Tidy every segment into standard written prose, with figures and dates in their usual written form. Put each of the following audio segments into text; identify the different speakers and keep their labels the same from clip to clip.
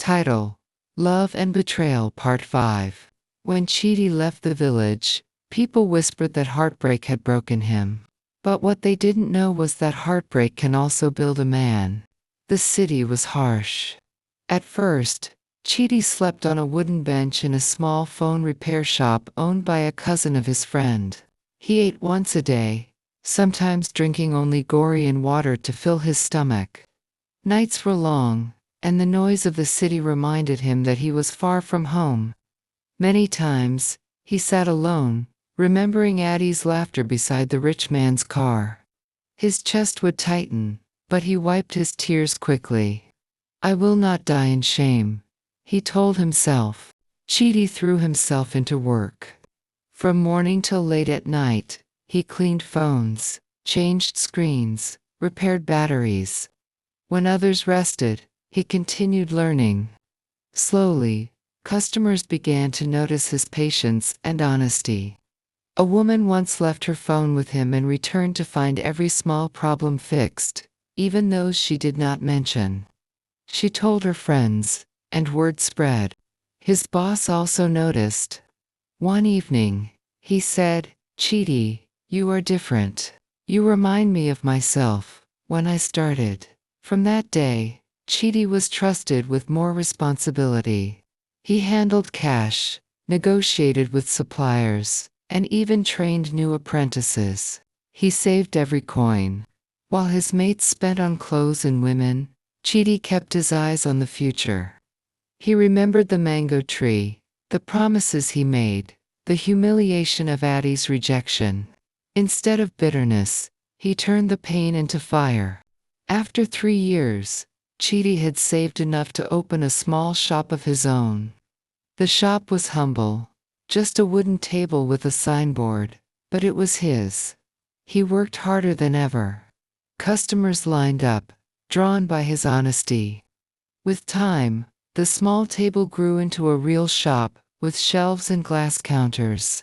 Speaker 1: Title: Love and Betrayal Part 5. When Chidi left the village, people whispered that heartbreak had broken him. But what they didn't know was that heartbreak can also build a man. The city was harsh. At first, Chidi slept on a wooden bench in a small phone repair shop owned by a cousin of his friend. He ate once a day, sometimes drinking only Gorian water to fill his stomach. Nights were long, and the noise of the city reminded him that he was far from home. Many times, he sat alone, remembering Addie's laughter beside the rich man's car. His chest would tighten, but he wiped his tears quickly. "I will not die in shame," he told himself. Chidi threw himself into work. From morning till late at night, he cleaned phones, changed screens, repaired batteries. When others rested, he continued learning. Slowly, customers began to notice his patience and honesty. A woman once left her phone with him and returned to find every small problem fixed, even those she did not mention. She told her friends, and word spread. His boss also noticed. One evening, he said, "Chidi, you are different. You remind me of myself, when I started." From that day, Chidi was trusted with more responsibility. He handled cash, negotiated with suppliers, and even trained new apprentices. He saved every coin. While his mates spent on clothes and women, Chidi kept his eyes on the future. He remembered the mango tree, the promises he made, the humiliation of Addie's rejection. Instead of bitterness, he turned the pain into fire. After 3 years, Chidi had saved enough to open a small shop of his own. The shop was humble, just a wooden table with a signboard, but it was his. He worked harder than ever. Customers lined up, drawn by his honesty. With time, the small table grew into a real shop, with shelves and glass counters.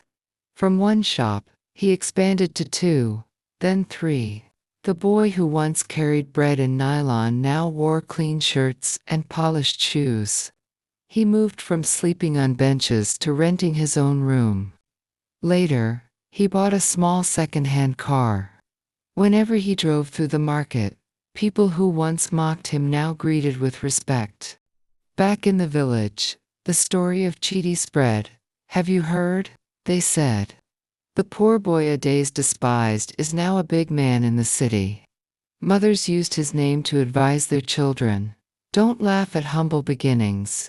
Speaker 1: From one shop, he expanded to 2, then 3. The boy who once carried bread in nylon now wore clean shirts and polished shoes. He moved from sleeping on benches to renting his own room. Later, he bought a small second-hand car. Whenever he drove through the market, people who once mocked him now greeted with respect. Back in the village, the story of Chidi spread. "Have you heard?" they said. "The poor boy a days despised is now a big man in the city." Mothers used his name to advise their children. Don't laugh at humble beginnings.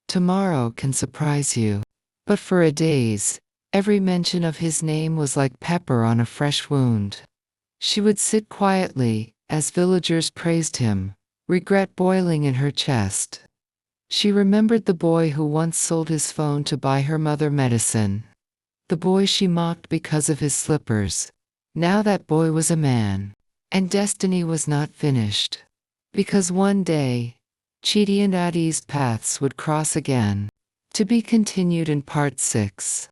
Speaker 1: Tomorrow can surprise you. But for a days, every mention of his name was like pepper on a fresh wound. She would sit quietly, as villagers praised him, regret boiling in her chest. She remembered the boy who once sold his phone to buy her mother medicine. The boy she mocked because of his slippers. Now that boy was a man. And destiny was not finished. Because one day, Chidi and Addie's paths would cross again. To be continued in Part 6.